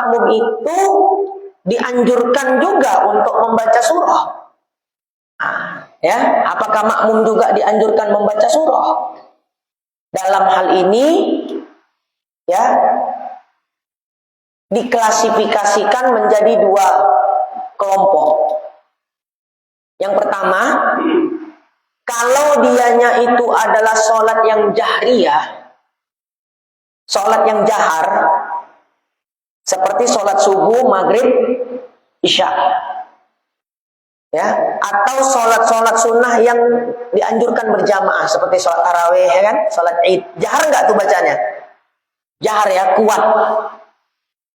makmum itu dianjurkan juga untuk membaca surah. Ya, apakah makmum juga dianjurkan membaca surah? Dalam hal ini, ya, diklasifikasikan menjadi dua kelompok. Yang pertama, kalau dianya itu adalah sholat yang jahriyah, sholat yang jahar, seperti sholat subuh, maghrib, isya, ya, atau sholat-sholat sunnah yang dianjurkan berjamaah seperti sholat tarawih, ya kan, sholat id, jahar nggak tuh bacanya? Jahar ya, kuat.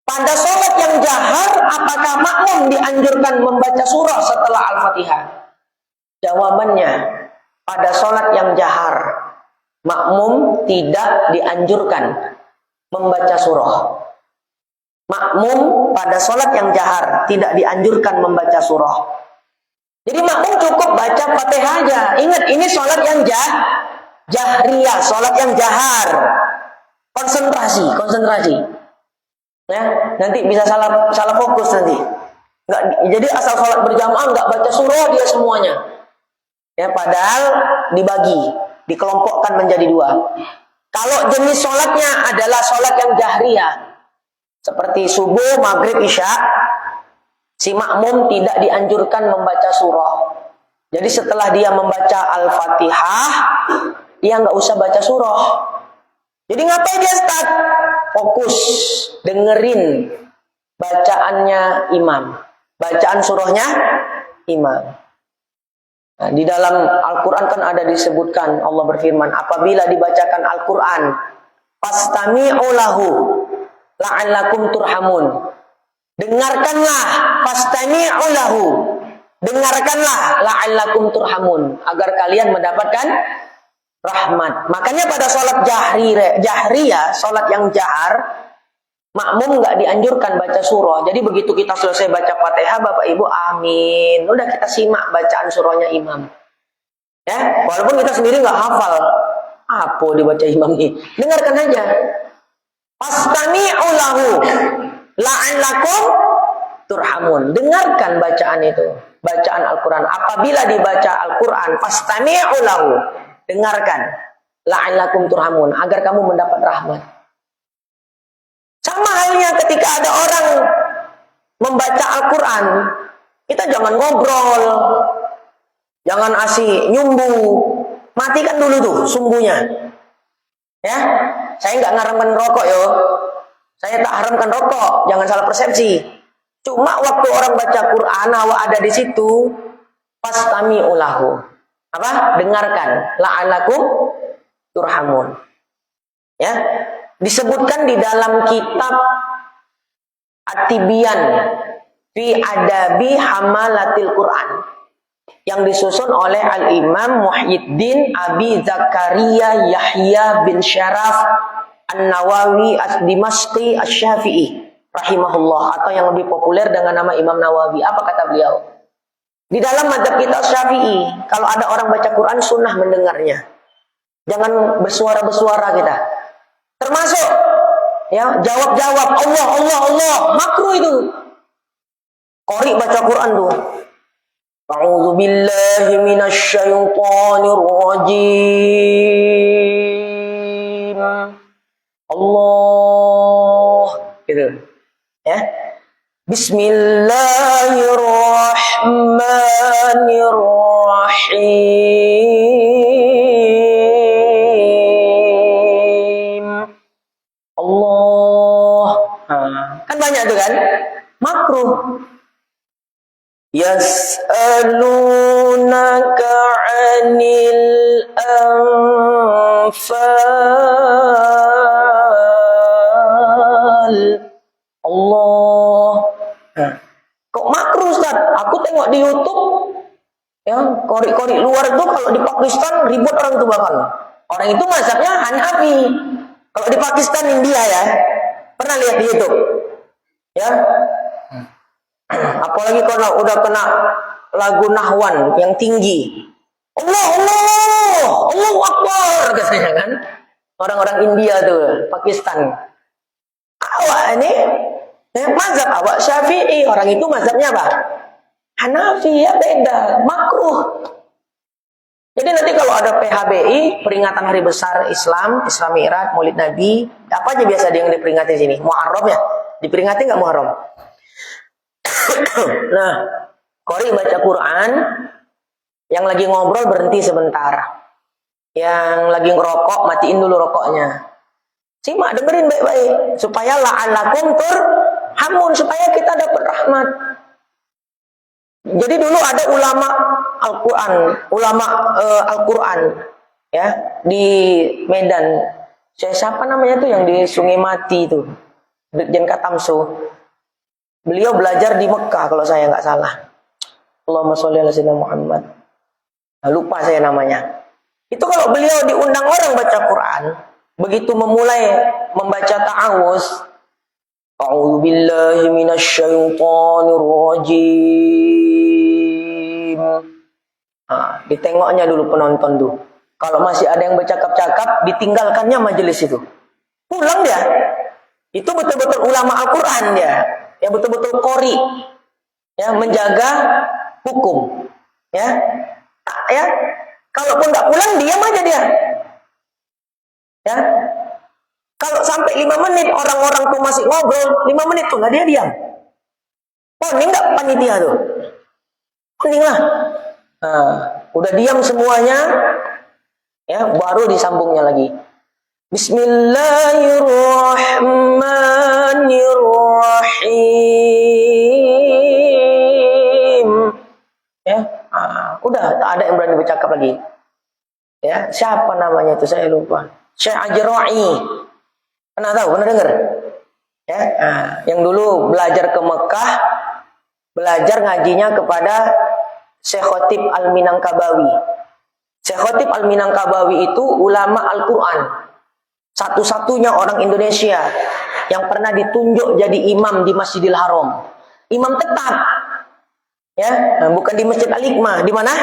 Pada sholat yang jahar, apakah makmum dianjurkan membaca surah setelah Al-Fatihah? Jawabannya, pada sholat yang jahar, makmum tidak dianjurkan membaca surah. Makmum pada sholat yang jahar tidak dianjurkan membaca surah. Jadi makmum cukup baca Fatihah aja. Ingat, ini sholat yang jahriyah, sholat yang jahar. Konsentrasi. Ya, nanti bisa salah fokus nanti. Nggak, jadi asal sholat berjamaah nggak baca surah dia semuanya. Ya, padahal dikelompokkan menjadi dua. Kalau jenis sholatnya adalah sholat yang jahriyah, seperti subuh, maghrib, isya, si makmum tidak dianjurkan membaca surah. Jadi setelah dia membaca Al-Fatihah, dia nggak usah baca surah. Jadi ngapain dia start? Fokus, dengerin bacaannya imam, bacaan surahnya imam. Nah, di dalam Al-Quran kan ada disebutkan, Allah berfirman, apabila dibacakan Al-Quran, fastami'u lahu la'allakum turhamun. Dengarkanlah, fastami'u lahu, dengarkanlah, la'allakum turhamun, agar kalian mendapatkan rahmat. Makanya pada sholat jahriyah, sholat yang jahar, makmum nggak dianjurkan baca surah. Jadi begitu kita selesai baca Fatihah, Bapak Ibu amin, udah kita simak bacaan surahnya imam. Ya, walaupun kita sendiri nggak hafal apa dibaca imam ini, dengarkan aja. Fastami'u lahu la'allakum turhamun. Dengarkan bacaan itu, bacaan Al-Quran. Apabila dibaca Al-Quran, fastami'u lahu, dengarkan, la'allakum turhamun, agar kamu mendapat rahmat. Sama halnya ketika ada orang membaca Al-Quran, kita jangan ngobrol, jangan asik nyumbu, matikan dulu tuh sumbunya. Ya, saya nggak ngaramkan rokok yo, saya tak haramkan rokok, jangan salah persepsi. Cuma waktu orang baca Quran, awak ada di situ, fastami'u lahu, apa? Dengarkan, la'allakum turhamun. Ya, disebutkan di dalam kitab At-Tibyan fi Adabi Hamalatil Quran yang disusun oleh Al-Imam Muhyiddin Abi Zakaria Yahya bin Syaraf An-Nawawi Ad-Dimashqi Asy-Syafi'i rahimahullah, atau yang lebih populer dengan nama Imam Nawawi. Apa kata beliau? Di dalam mazhab kita Syafi'i, kalau ada orang baca Quran, sunnah mendengarnya. Jangan bersuara-bersuara kita. Termasuk ya, jawab-jawab Allah, makruh itu. Qori baca Quran tuh. A'udzu billahi minasy syaithanir rajim. Allah gitu. Ya. Bismillahirrahmanirrahim. Allah. Kan banyak tuh kan? Makruh. Yas'alunaka 'anil anfal. Allah. Kok makruh Ustaz? Aku tengok di YouTube, ya, kori-kori luar itu kalau di Pakistan ribut orang itu bakal. Orang itu mazhabnya Hanafi. Kalau di Pakistan, India ya, pernah lihat di YouTube, ya. Apalagi kalau udah kena lagu nahwan yang tinggi, Allahu Akbar katanya kan. Orang-orang India tuh, Pakistan. Awak ini Mazhab awak Syafi'i, orang itu mazhabnya apa? Hanafi, ya beda, makruh. Jadi nanti kalau ada PHBI, peringatan hari besar Islam, Isra Mi'raj, Maulid Nabi, apa aja biasa yang diperingati di sini? Muharram ya? Diperingati nggak Muharram? Nah, qori baca Quran, yang lagi ngobrol berhenti sebentar. Yang lagi ngerokok, matiin dulu rokoknya. Simak, dengerin baik-baik. Supaya la'alakum turhamun, supaya kita dapat rahmat. Jadi dulu ada ulama Al-Quran, Al-Quran ya, di Medan. Siapa namanya tuh yang di Sungai Mati itu? Brigjen Katamso. Beliau belajar di Mekah kalau saya nggak salah. Allahumma sholli ala sayyidina Muhammad. Nah, lupa saya namanya. Itu kalau beliau diundang orang baca Quran, begitu memulai membaca ta'awuz, a'udzu billahi minasyaitonir rajim. Nah, ditengoknya dulu penonton tuh. Kalau masih ada yang bercakap-cakap, ditinggalkannya majelis itu. Pulang dia. Itu betul-betul ulama Al-Quran dia. Yang betul-betul qori. Ya, menjaga hukum. Ya. Ya. Kalaupun nggak pulang, diam aja dia. Ya. Kalau sampai 5 menit orang-orang tuh masih ngobrol, 5 menit tuh nggak dia diam. Oh, ini nggak panitia tuh. Mending lah. Nah, udah diam semuanya, ya baru disambungnya lagi. Bismillahirrahmanirrahim. Ya, udah tak ada yang berani bercakap lagi. Ya, siapa namanya itu saya lupa. Syekh Ajra'i. Pernah tahu? Pernah dengar? Ya, yang dulu belajar ke Mekah, belajar ngajinya kepada Syekh Khotib Al-Minangkabawi. Syekh Khotib Al-Minangkabawi itu ulama Al-Quran. Satu-satunya orang Indonesia yang pernah ditunjuk jadi imam di Masjidil Haram. Imam tetap. Ya, bukan di Masjid Al-Hikmah. Di mana?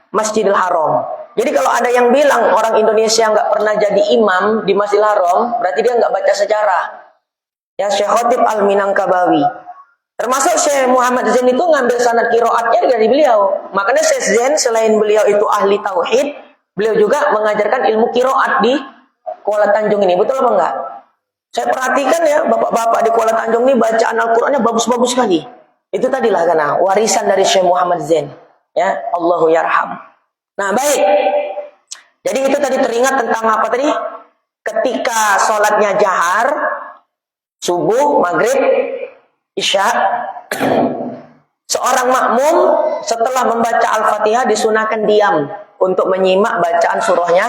Masjidil Haram. Jadi kalau ada yang bilang orang Indonesia nggak pernah jadi imam di Masjidil Haram, berarti dia nggak baca sejarah. Ya, Syekh Khotib Al-Minangkabawi. Termasuk Syekh Muhammad Zain itu ngambil sanad qiraatnya dari beliau. Makanya Syekh Zain selain beliau itu ahli tauhid, beliau juga mengajarkan ilmu qiraat di Kuala Tanjung ini. Betul apa enggak? Saya perhatikan ya, bapak-bapak di Kuala Tanjung ini bacaan Al-Qur'annya bagus-bagus sekali. Itu tadilah karena warisan dari Syekh Muhammad Zain. Ya, Allahu yarham. Nah, baik. Jadi itu tadi teringat tentang apa tadi? Ketika sholatnya jahar, subuh, maghrib, isya, seorang makmum setelah membaca Al-Fatihah disunahkan diam untuk menyimak bacaan surahnya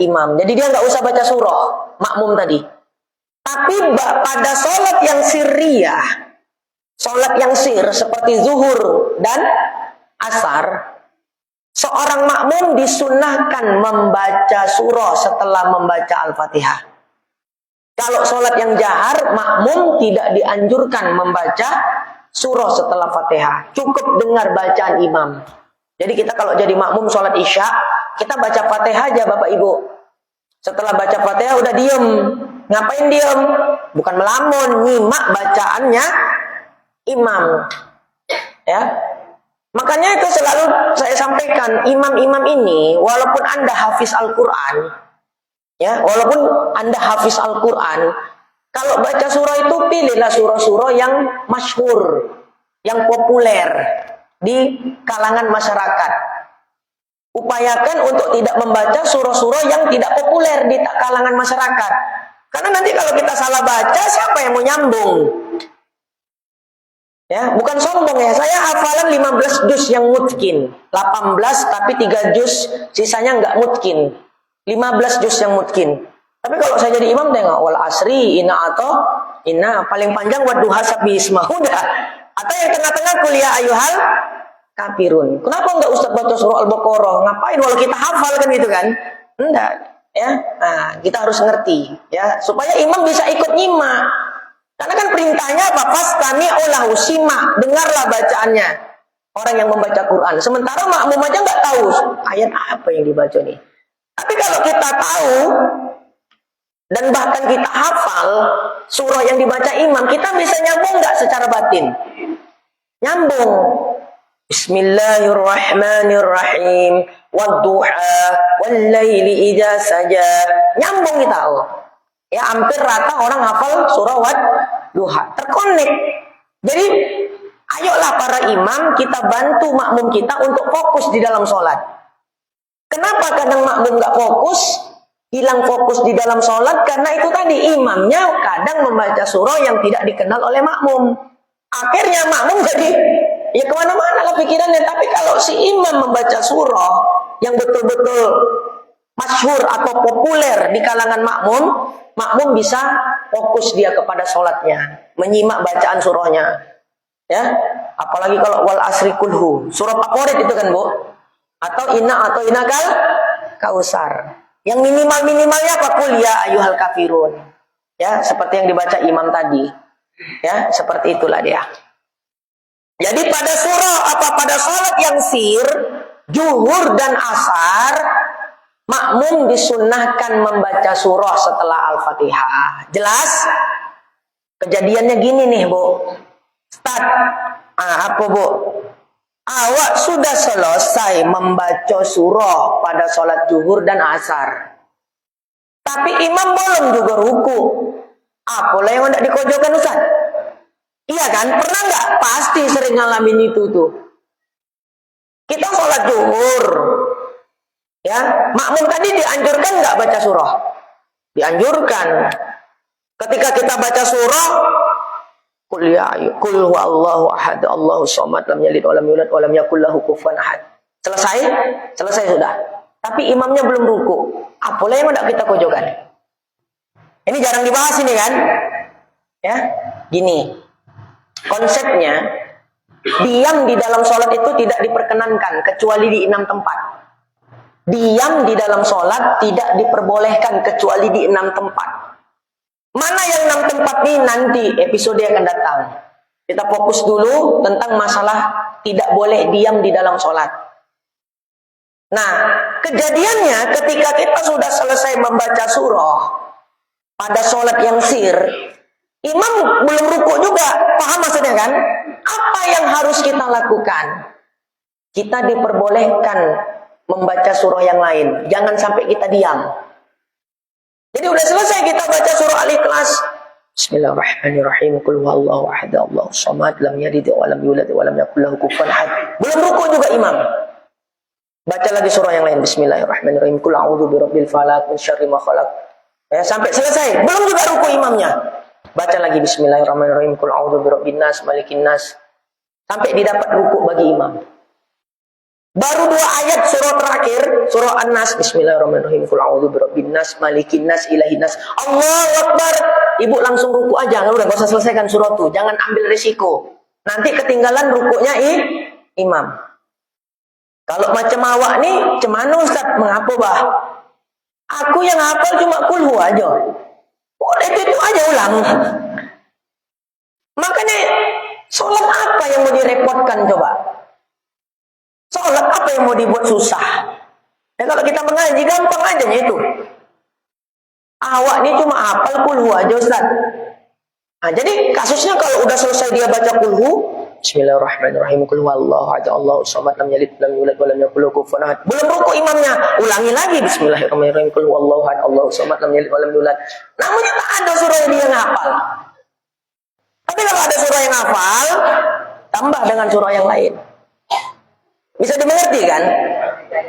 imam. Jadi dia nggak usah baca surah, makmum tadi. Tapi pada sholat yang sirriyah, sholat yang sir seperti zuhur dan asar, seorang makmum disunahkan membaca surah setelah membaca Al-Fatihah. Kalau sholat yang jahar, makmum tidak dianjurkan membaca surah setelah Fatihah. Cukup dengar bacaan imam. Jadi kita kalau jadi makmum sholat isya, kita baca Fatihah aja Bapak Ibu. Setelah baca Fatihah udah diem. Ngapain diem? Bukan melamun, nyimak bacaannya imam. Ya. Makanya itu selalu saya sampaikan, imam-imam ini walaupun Anda hafiz Al-Quran, ya, walaupun Anda hafiz Al-Quran, kalau baca surah itu pilihlah surah-surah yang masyhur, yang populer di kalangan masyarakat. Upayakan untuk tidak membaca surah-surah yang tidak populer di kalangan masyarakat. Karena nanti kalau kita salah baca, siapa yang mau nyambung? Ya, bukan sombong ya. Saya hafalan 15 juz yang mutkin. 18 tapi 3 juz sisanya nggak mutkin. 15 juz yang mutkin. Tapi kalau saya jadi imam tengok wal asri inna atau inna paling panjang wadduha sabbi isma udah. Atau yang tengah-tengah kuliah ayuhal kafirun. Kenapa enggak Ustaz baca surah Al-Baqarah? Ngapain walau kita hafal kan gitu kan? Enggak, ya. Nah, kita harus ngerti ya supaya imam bisa ikut nyimak. Karena kan perintahnya apa? Fastami'u lahu, simak, dengarlah bacaannya orang yang membaca Quran. Sementara makmum aja nggak tahu ayat apa yang dibaca nih. Tapi kalau kita tahu, dan bahkan kita hafal surah yang dibaca imam, kita bisa nyambung nggak secara batin? Nyambung. Bismillahirrahmanirrahim. Wadduha wallaili idza saja. Nyambung kita. Ya, hampir rata orang hafal surah Wadduha. Terkonek. Jadi, ayolah para imam, kita bantu makmum kita untuk fokus di dalam sholat. Kenapa kadang makmum nggak fokus? Hilang fokus di dalam sholat karena itu tadi imamnya kadang membaca surah yang tidak dikenal oleh makmum. Akhirnya makmum jadi ya kemana-mana lah pikirannya. Tapi kalau si imam membaca surah yang betul-betul masyhur atau populer di kalangan makmum, makmum bisa fokus dia kepada sholatnya, menyimak bacaan surahnya. Ya, apalagi kalau wal asri kulhu, surah favorit itu kan Bu, atau inakal kausar. Yang minimalnya apa? Qul ya ayyuhal kafirun. Ya, seperti yang dibaca imam tadi. Ya, seperti itulah dia. Jadi pada salat yang sir, zuhur dan asar, makmum disunnahkan membaca surah setelah Al-Fatihah. Jelas? Kejadiannya gini nih, Bu. Start. Apa, Bu? Awak sudah selesai membaca surah pada sholat zuhur dan asar. Tapi imam belum juga ruku. Apalah yang hendak dikojokan Ustaz? Iya kan? Pernah nggak? Pasti sering ngalamin itu tuh. Kita sholat zuhur. Ya, makmum tadi dianjurkan nggak baca surah? Dianjurkan. Ketika kita baca surah, Qul huwallahu ahad, Allahus samad, lam yalid walam yulad walam yakul lahu kufuwan ahad. Selesai? Selesai sudah. Tapi imamnya belum ruku. Apalah yang hendak kita kojokan? Ini jarang dibahas ini kan? Ya, gini. Konsepnya, diam di dalam sholat itu tidak diperkenankan kecuali di 6 tempat. Diam di dalam sholat tidak diperbolehkan kecuali di 6 tempat. Mana yang 6 tempat ini nanti episode yang akan datang. Kita fokus dulu tentang masalah tidak boleh diam di dalam sholat. Nah, kejadiannya ketika kita sudah selesai membaca surah pada sholat yang sir, imam belum rukuk juga. Paham maksudnya kan? Apa yang harus kita lakukan? Kita diperbolehkan membaca surah yang lain. Jangan sampai kita diam. Jadi udah selesai kita baca surah Al-Ikhlas. Bismillahirrahmanirrahim. Qul huwallahu ahad, Allahus samad, lam yalid walam yulad walam yakul lahu kufuwan ahad. Belum rukuk juga imam. Baca lagi surah yang lain. Bismillahirrahmanirrahim. Qul a'udzu birabbil falaq min syarri ma khalaq. Ya, sampai selesai. Belum juga rukuk imamnya. Baca lagi Bismillahirrahmanirrahim. Qul a'udzu birabbin nas, malikin nas. Sampai didapat rukuk bagi imam. Baru 2 ayat surah terakhir, surah An-Nas. Bismillahirrahmanirrahim. Qul a'udzu birabbin nas, malikin nas, ilahin nas. Allahu Akbar. Ibu langsung ruku aja, udah enggak usah selesaikan surah itu. Jangan ambil risiko. Nanti ketinggalan rukuknya imam. Kalau macam awak nih, cemana Ustaz? Mengapa bah? Aku yang hafal cuma kulhu aja. Udah itu aja ulang. Makanya sholat apa yang mau direpotkan coba? Sholat apa yang mau dibuat susah? Ya kalau kita mengaji gampang aja itu. Awak ini cuma hafal kulhu aja Ustaz. Nah, jadi kasusnya kalau udah selesai dia baca kulhu, Bismillahirrahmanirrahim. Qul huwallahu ahad, Allahus samad, lam yalid walam yulad walam yakul lahu kufuwan ahad. Belum rukuk imamnya, ulangi lagi Bismillahirrahmanirrahim. Qul huwallahu ahad, Allahus samad, lam yalid walam yulad. Namanya tak ada surah yang dia ngapal. Tapi kalau ada surah yang hafal, tambah dengan surah yang lain. Bisa dimengerti kan?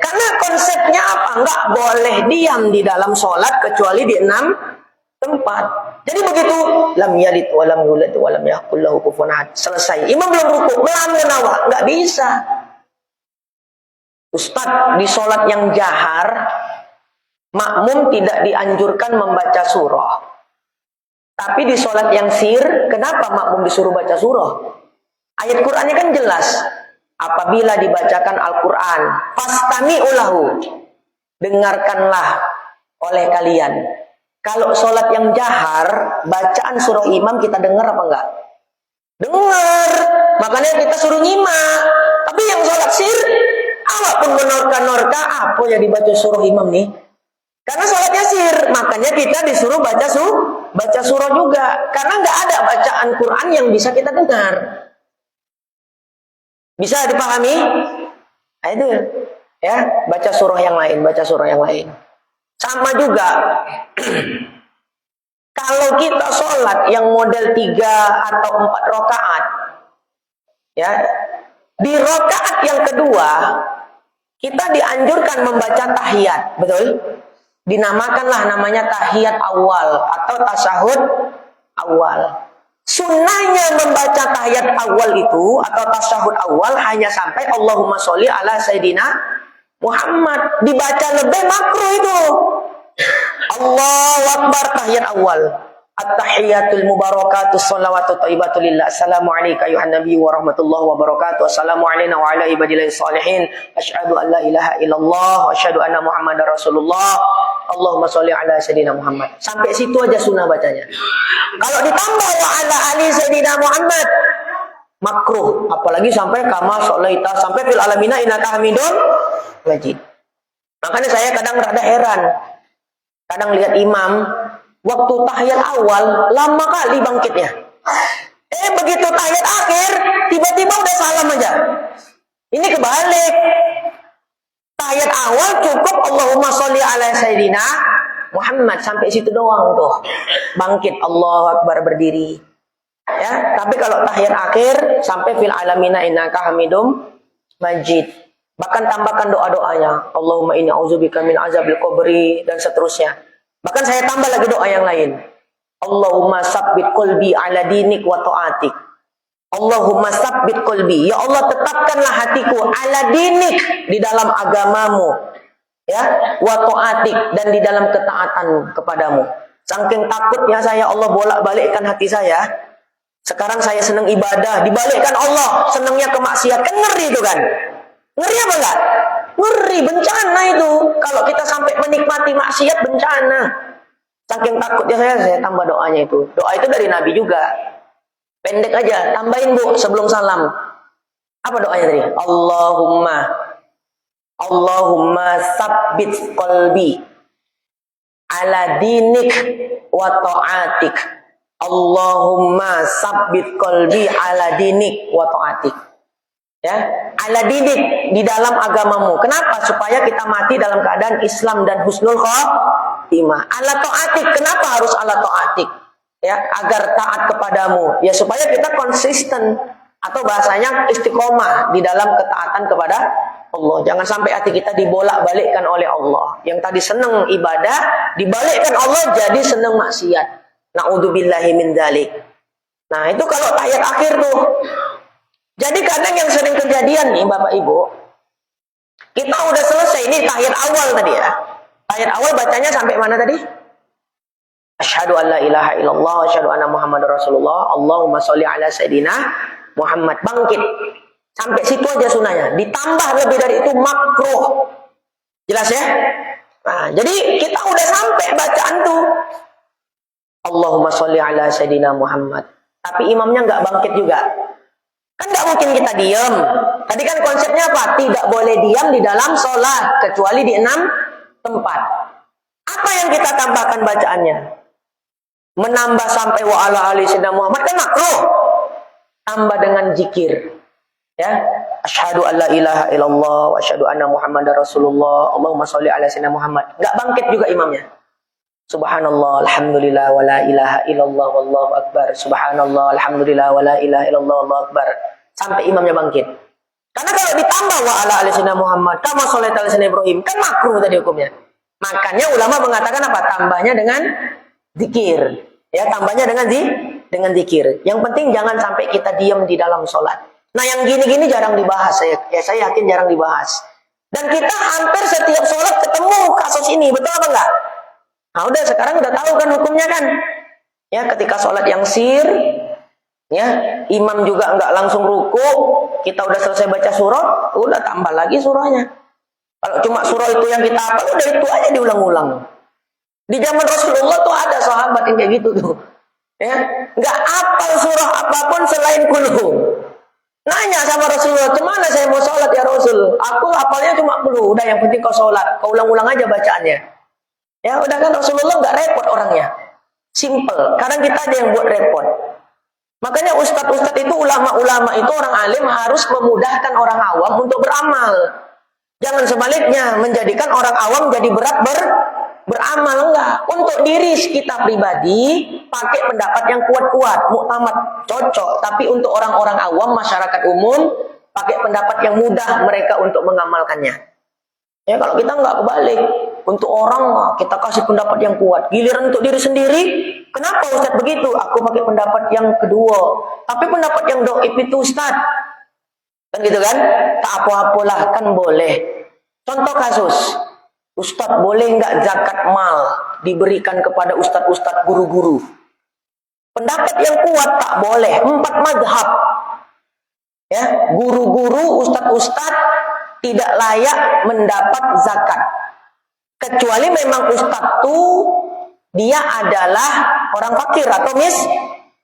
Karena konsepnya apa? Enggak boleh diam di dalam sholat kecuali di 6 tempat. Jadi begitu, lam yalid walam yulad walam yakul lahu kufuwan ahad. Selesai. Imam belum rukuk, melamun awak, enggak bisa. Ustaz, di sholat yang jahar, makmum tidak dianjurkan membaca surah. Tapi di sholat yang sir, kenapa makmum disuruh baca surah? Ayat Qur'annya kan jelas. Apabila dibacakan Al-Quran, fastami'u lahu, dengarkanlah oleh kalian. Kalau sholat yang jahar, bacaan surah imam kita dengar apa enggak? Dengar. Makanya kita suruh nyimak. Tapi yang sholat sir, awak pun menorka-norka, apa yang dibaca surah imam nih? Karena sholatnya sir, makanya kita disuruh baca surah juga. Karena nggak ada bacaan Quran yang bisa kita dengar. Bisa dipahami? Nah, itu ya, baca surah yang lain, baca surah yang lain. Sama juga. Kalau kita sholat yang model 3 atau 4 rakaat, ya, di rakaat yang kedua kita dianjurkan membaca tahiyat, betul? Dinamakanlah namanya tahiyat awal atau tasyahud awal. Sunnahnya membaca tahiyat awal itu atau tasyahud awal hanya sampai Allahumma sholli ala Sayyidina Muhammad. Dibaca lebih makruh itu. Allahu Akbar tahiyat awal. At-tahiyatul mubarakatus salawatu thayyibatu lillah. Assalamu alayka ayuhan nabiy wa rahmatullahi wa barakatuh. Assalamu alayna wa ala ibadillahis salihin. Asyhadu an la ilaha illallah wa asyhadu anna Muhammadar Rasulullah. Allahumma sholli ala Sayyidina Muhammad. Sampai situ aja sunnah bacanya. Kalau ditambah wa ala ali Sayyidina Muhammad, makruh. Apalagi sampai kama sholaita, sampai fil alamina innaka hamidun majid. Makanya saya kadang rada heran. Kadang lihat imam waktu tahiyat awal lama kali bangkitnya. Begitu tahiyat akhir tiba-tiba udah salam aja. Ini kebalik. Tahiyat awal cukup Allahumma sholli ala Sayyidina Muhammad, sampai situ doang tuh. Bangkit Allahu Akbar berdiri. Ya, tapi kalau tahiyat akhir sampai fil alamina innaka hamidum majid. Bahkan tambahkan doa-doanya. Allahumma inni a'udzubika min azabil qabri dan seterusnya. Bahkan saya tambah lagi doa yang lain. Allahumma sabbit qalbi ala dinik wa ta'atik. Allahumma sabbit qalbi. Ya Allah, tetapkanlah hatiku ala dinik, di dalam agamamu. Ya, wa ta'atik, dan di dalam ketaatan kepadamu. Saking takutnya saya Allah bolak-balikkan hati saya. Sekarang saya senang ibadah, dibalikkan Allah senangnya ke maksiat. Kan ngeri itu kan? Ngeri apa enggak? Ngeri, bencana itu. Kalau kita sampai menikmati maksiat, bencana. Saking takutnya saya tambah doanya itu. Doa itu dari Nabi juga. Pendek aja, tambahin Bu sebelum salam. Apa doanya tadi? Allahumma sabbit qalbi ala dinik wa ta'atik. Allahumma sabbit qalbi ala dinik wa ta'atik. Ya, ala dinik, di dalam agamamu. Kenapa? Supaya kita mati dalam keadaan Islam dan husnul khotimah. Ala ta'atik, kenapa harus ala ta'atik? Ya, agar taat kepadamu. Ya, supaya kita konsisten, atau bahasanya istiqomah di dalam ketaatan kepada Allah. Jangan sampai hati kita dibolak-balikkan oleh Allah. Yang tadi senang ibadah, dibalikkan Allah jadi senang maksiat. Na'udzubillahi min dzalik. Nah, itu kalau tahiyat akhir tuh. Jadi kadang yang sering kejadian nih Bapak Ibu, kita udah selesai, ini tahiyat awal tadi ya. Tahiyat awal bacanya sampai mana tadi? Asyhadu an la ilaha illallah wa asyhadu anna Muhammadar Rasulullah. Allahumma sholli ala Sayyidina Muhammad. Bangkit. Sampai situ aja sunahnya. Ditambah lebih dari itu makruh. Jelas ya? Nah, jadi kita udah sampai bacaan tuh. Allahumma sholli ala Sayyidina Muhammad. Tapi imamnya nggak bangkit juga. Kan nggak mungkin kita diam. Tadi kan konsepnya apa? Tidak boleh diam di dalam sholat. Kecuali di 6 tempat. Apa yang kita tambahkan bacaannya? Menambah sampai wa ala ali sayyidina Muhammad kan makruh. Tambah dengan zikir. Ya, asyhadu an la ilaha illallah wa asyhadu anna Muhammadar Rasulullah. Allahumma sholli ala sayyidina Muhammad. Enggak bangkit juga imamnya. Subhanallah, alhamdulillah, wa la ilaha illallah, wallahu akbar. Subhanallah, alhamdulillah, wa la ilaha illallah, wallahu akbar. Sampai imamnya bangkit. Karena kalau ditambah wa ala ali sayyidina Muhammad, kama sholaita ala sayyidina Ibrahim, kan makruh tadi hukumnya. Makanya ulama mengatakan apa? Tambahnya dengan zikir. Ya, tambahnya dengan zikir. Yang penting jangan sampai kita diam di dalam sholat. Nah, yang gini-gini jarang dibahas. Saya yakin jarang dibahas. Dan kita hampir setiap sholat ketemu kasus ini. Betul apa enggak? Nah, udah sekarang udah tahu kan hukumnya kan? Ya, ketika sholat yang sir, ya, imam juga enggak langsung ruku, kita udah selesai baca surah, udah tambah lagi surahnya. Kalau cuma surah itu yang kita hafal, udah itu aja diulang-ulang. Di zaman Rasulullah tuh ada sahabat yang kayak gitu tuh. Ya, nggak hafal surah apapun selain qul. Nanya sama Rasulullah, "Gimana saya mau sholat ya Rasul? Aku hafalnya cuma qul. Udah, yang penting kau sholat. Kau ulang-ulang aja bacaannya." Ya udah kan Rasulullah nggak repot orangnya. Simple. Kadang kita aja yang buat repot. Makanya ustadz-ustadz itu, ulama-ulama itu, orang alim harus memudahkan orang awam untuk beramal. Jangan sebaliknya, menjadikan orang awam jadi berat beramal. Enggak. Untuk diri kita pribadi, pakai pendapat yang kuat-kuat, muktamad, cocok. Tapi untuk orang-orang awam, masyarakat umum, pakai pendapat yang mudah mereka untuk mengamalkannya. Ya kalau kita enggak kebalik. Untuk orang, kita kasih pendapat yang kuat. Giliran untuk diri sendiri, kenapa Ustaz begitu? Aku pakai pendapat yang kedua. Tapi pendapat yang doib itu Ustaz. Kan gitu kan? Tak apa-apalah, kan boleh. Contoh kasus. Ustaz boleh nggak zakat mal diberikan kepada ustaz-ustaz guru-guru? Pendapat yang kuat tak boleh. 4 mazhab. Ya, guru-guru, ustaz-ustaz tidak layak mendapat zakat. Kecuali memang ustaz itu dia adalah orang fakir atau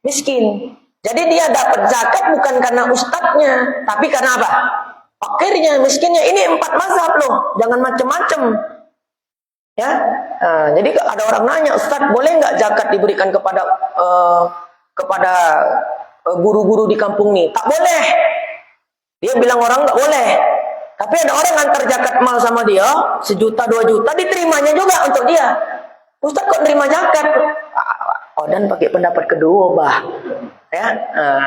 miskin. Jadi dia dapat zakat bukan karena ustadznya, tapi karena apa? Fakirnya, miskinnya. Ini 4 mazhab loh, jangan macam-macam. Ya, jadi ada orang nanya, Ustaz boleh nggak zakat diberikan kepada guru-guru di kampung ini? Tak boleh. Dia bilang orang nggak boleh. Tapi ada orang ngantar zakat mal sama dia, 1 juta 2 juta, diterimanya juga untuk dia. Ustaz kok nerima zakat? Oh, dan pakai pendapat kedua, bah. Ya,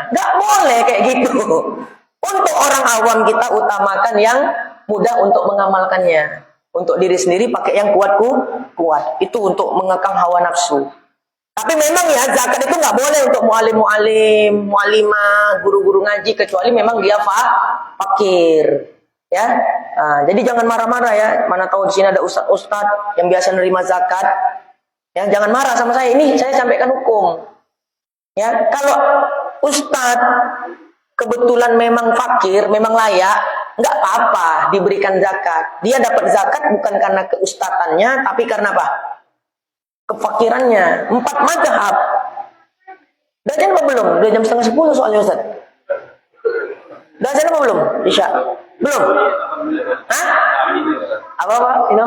nggak boleh kayak gitu. Untuk orang awam kita utamakan yang mudah untuk mengamalkannya. Untuk diri sendiri pakai yang kuat. Itu untuk mengekang hawa nafsu. Tapi memang ya zakat itu nggak boleh untuk mualim, mualimah, guru-guru ngaji, kecuali memang dia fakir. Ya, jadi jangan marah-marah ya. Mana tahu di sini ada ustadz yang biasa nerima zakat. Ya, jangan marah sama saya. Ini saya sampaikan hukum. Ya, kalau ustadz kebetulan memang fakir, memang layak, nggak apa-apa diberikan zakat. Dia dapat zakat bukan karena keustatannya, tapi karena apa? Kefakirannya. 4 mazhab. Udah jam apa belum? Udah jam 9:30 soalnya Ustaz. Udah jam apa belum? Isya? Belum? Hah? Apa? Ini?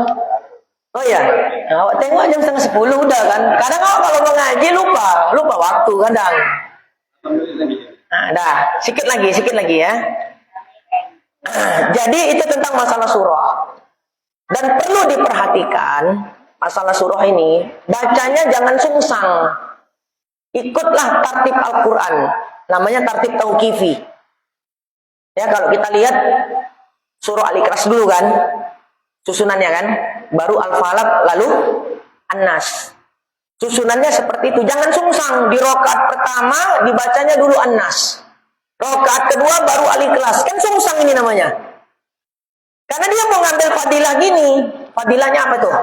Oh iya. Nah, awak tengok jam 9:30 udah kan. Kadang kalau mengaji lupa waktu kadang. Nah, dah, sedikit lagi ya. Jadi itu tentang masalah surah. Dan perlu diperhatikan masalah surah ini, bacanya jangan sungsang. Ikutlah tartib Al-Quran. Namanya tartib tauqifi. Ya, kalau kita lihat surah Al-Ikhlas dulu kan, susunannya kan, baru Al-Falaq, lalu An-Nas. Susunannya seperti itu. Jangan sungsang. Di rakaat pertama dibacanya dulu An-Nas. Rakaat kedua baru Al-Ikhlas. Kan sungsang ini namanya. Karena dia mau ngambil fadilah gini. Fadilahnya apa tuh?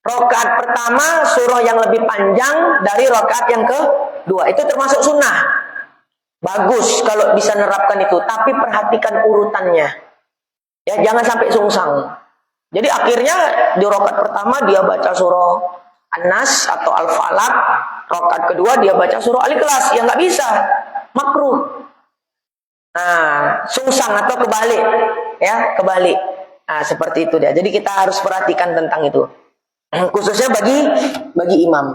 Rakaat pertama surah yang lebih panjang dari rakaat yang kedua. Itu termasuk sunnah. Bagus kalau bisa nerapkan itu. Tapi perhatikan urutannya. Ya, jangan sampai sungsang. Jadi akhirnya di rakaat pertama dia baca surah An-Nas atau Al-Falaq. Rakaat kedua dia baca surah Al-Ikhlas. Ya nggak bisa. Makruh. Nah, sungsang atau kebalik. Ya, kebalik. Nah, seperti itu dia. Jadi kita harus perhatikan tentang itu. Khususnya bagi imam.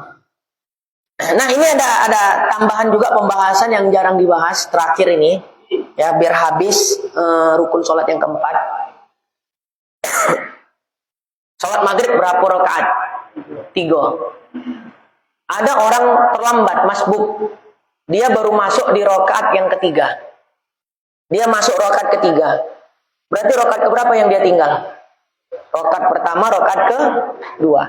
Nah, ini ada tambahan juga pembahasan yang jarang dibahas terakhir ini. Ya, biar habis rukun sholat yang keempat. Sholat maghrib berapa rakaat? 3. Ada orang terlambat masbuk. Dia baru masuk di rakaat yang ketiga. Dia masuk rakaat ketiga. Berarti rakaat keberapa yang dia tinggal? Rakaat pertama, rakaat kedua.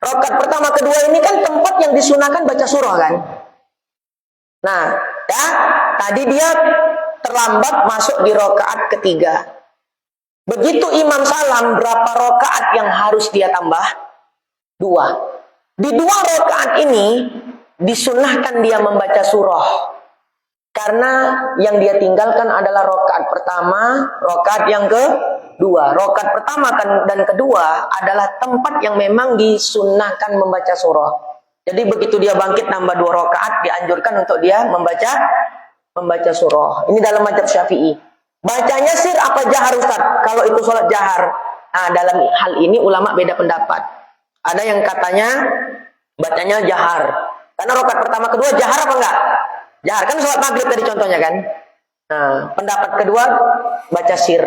Rakaat pertama, kedua ini kan tempat yang disunahkan baca surah kan? Nah, ya, tadi dia terlambat masuk di rakaat ketiga. Begitu imam salam, berapa rakaat yang harus dia tambah? 2. Di 2 rakaat ini disunahkan dia membaca surah. Karena yang dia tinggalkan adalah rakaat pertama, rakaat yang kedua. Rakaat pertama dan kedua adalah tempat yang memang disunnahkan membaca surah. Jadi begitu dia bangkit nambah 2 rakaat, dianjurkan untuk dia membaca surah. Ini dalam mazhab Syafi'i. Bacanya sir apa jahar Ustaz? Kalau itu sholat jahar. Nah, dalam hal ini ulama beda pendapat. Ada yang katanya bacanya jahar. Karena rakaat pertama kedua jahar apa enggak? Jahar kan sholat maghrib tadi contohnya kan. Nah, pendapat kedua baca sir,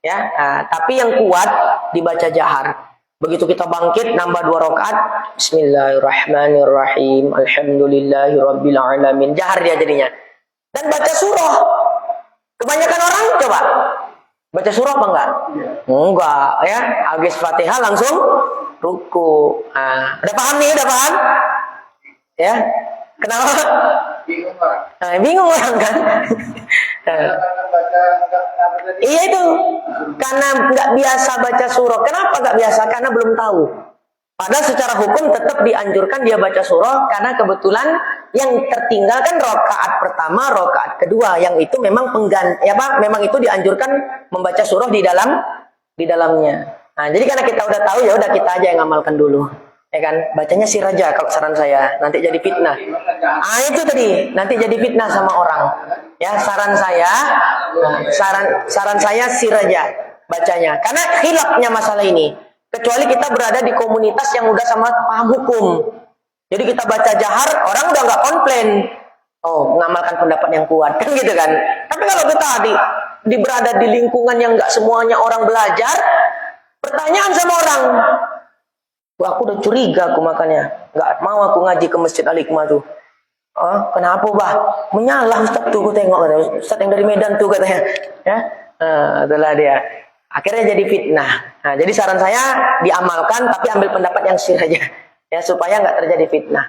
ya. Nah, tapi yang kuat dibaca jahar. Begitu kita bangkit nambah 2 rakaat, Bismillahirrahmanirrahim, Alhamdulillahirabbil alamin. Jahar dia jadinya. Dan baca surah. Kebanyakan orang coba baca surah apa enggak? Enggak, ya. Habis Fatihah langsung ruku. Nah, udah paham nih, udah paham? Ya. Kenapa? Bingung Pak. Nah, bingung orang kan? Iya itu, karena nggak biasa baca surah. Kenapa nggak biasa? Karena belum tahu. Padahal secara hukum tetap dianjurkan dia baca surah, karena kebetulan yang tertinggal kan rakaat pertama, rakaat kedua, yang itu memang pengganti, ya Pak, memang itu dianjurkan membaca surah di dalamnya. Nah, jadi karena kita udah tahu, ya udah kita aja yang amalkan dulu. Ya kan, bacanya sir aja kalau saran saya, nanti jadi fitnah. Ah itu tadi, nanti jadi fitnah sama orang. Ya, saran saya sir aja bacanya. Karena khilafnya masalah ini. Kecuali kita berada di komunitas yang udah sama paham hukum. Jadi kita baca jahar, orang udah nggak komplain. Oh, mengamalkan pendapat yang kuat kan gitu kan. Tapi kalau kita berada di lingkungan yang nggak semuanya orang belajar, pertanyaan sama orang. Wah, aku udah curiga aku makanya. Nggak mau aku ngaji ke Masjid Al-Hikmah tuh. Oh, kenapa bah? Menyalah Ustaz tuh, aku tengok. Ustaz yang dari Medan tuh katanya. Ya, itulah dia. Akhirnya jadi fitnah. Nah, jadi saran saya diamalkan, tapi ambil pendapat yang sir aja. Ya, supaya nggak terjadi fitnah.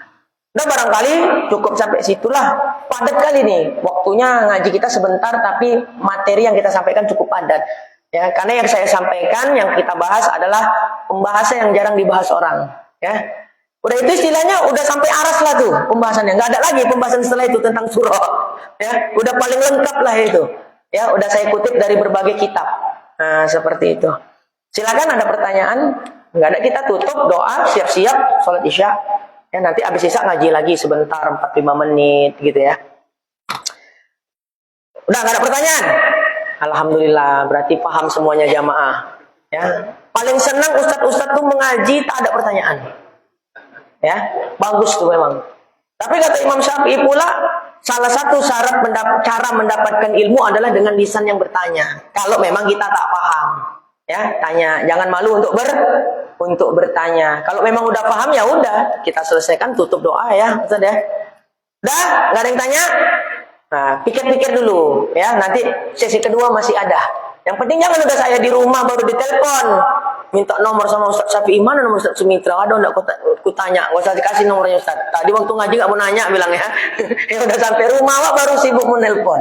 Nah, barangkali cukup sampai situlah. Padat kali nih. Waktunya ngaji kita sebentar, tapi materi yang kita sampaikan cukup padat. Ya, karena yang saya sampaikan, yang kita bahas adalah pembahasan yang jarang dibahas orang. Ya, udah itu istilahnya udah sampai aras lah tuh pembahasannya. Nggak ada lagi pembahasan setelah itu tentang surah. Ya, udah paling lengkap lah itu. Ya, udah saya kutip dari berbagai kitab. Nah, seperti itu. Silakan ada pertanyaan. Nggak ada, kita tutup doa, siap-siap sholat isya. Ya, nanti abis isya ngaji lagi sebentar 45 menit gitu ya. Udah nggak ada pertanyaan? Alhamdulillah, berarti paham semuanya jamaah. Ya, paling senang ustadz tuh mengaji tak ada pertanyaan. Ya, bagus tuh memang. Tapi kata Imam Syafi'i pula, salah satu syarat cara mendapatkan ilmu adalah dengan lisan yang bertanya. Kalau memang kita tak paham, ya tanya. Jangan malu untuk bertanya. Kalau memang udah paham ya udah, kita selesaikan, tutup doa ya, Ustaz ya. Udah, nggak ada yang tanya? Nah, pikir-pikir dulu ya, nanti sesi kedua masih ada. Yang penting jangan udah saya di rumah baru ditelepon. Minta nomor sama Ustaz Syafi'i, mana nomor Ustaz Sumitra? Ada enggak aku tanya, enggak usah dikasih nomornya Ustaz. Tadi waktu ngaji enggak mau nanya bilangnya. Ya udah sampai rumah baru sibuk menelpon.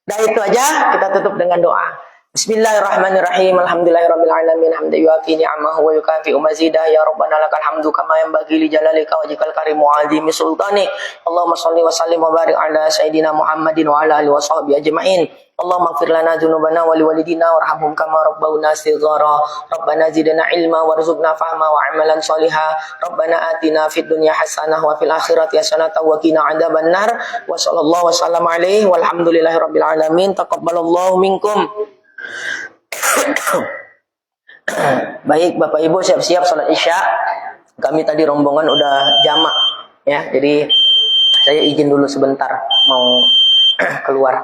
Dah itu aja, kita tutup dengan doa. Bismillahirrahmanirrahim. Alhamdulillahirabbil alamin. Hamdan yuafi ni'amahu wa yukafi mazidah. Ya Rabbana lakal hamdu kama yanbaghi li jalalika wajhikal karim wa 'azimi sultanik. Allahumma shalli wa sallim wa barik ala sayidina Muhammadin wa ala alihi washabihi ajmain. Allahumma ighfir lana dzunubana wa liwalidina warhamhum kama rabbawna shighara. Rabbana zidna ilma warzuqna fahma wa amalan shaliha. Rabbana atina fid dunya hasanah wa fil akhirati hasanah wa qina adzabannar. Wa sallallahu wasallam alaihi walhamdulillahirabbil alamin. Taqabbalallahu minkum. Baik Bapak Ibu, siap-siap sholat isya. Kami tadi rombongan udah jamak ya, jadi saya izin dulu sebentar mau keluar.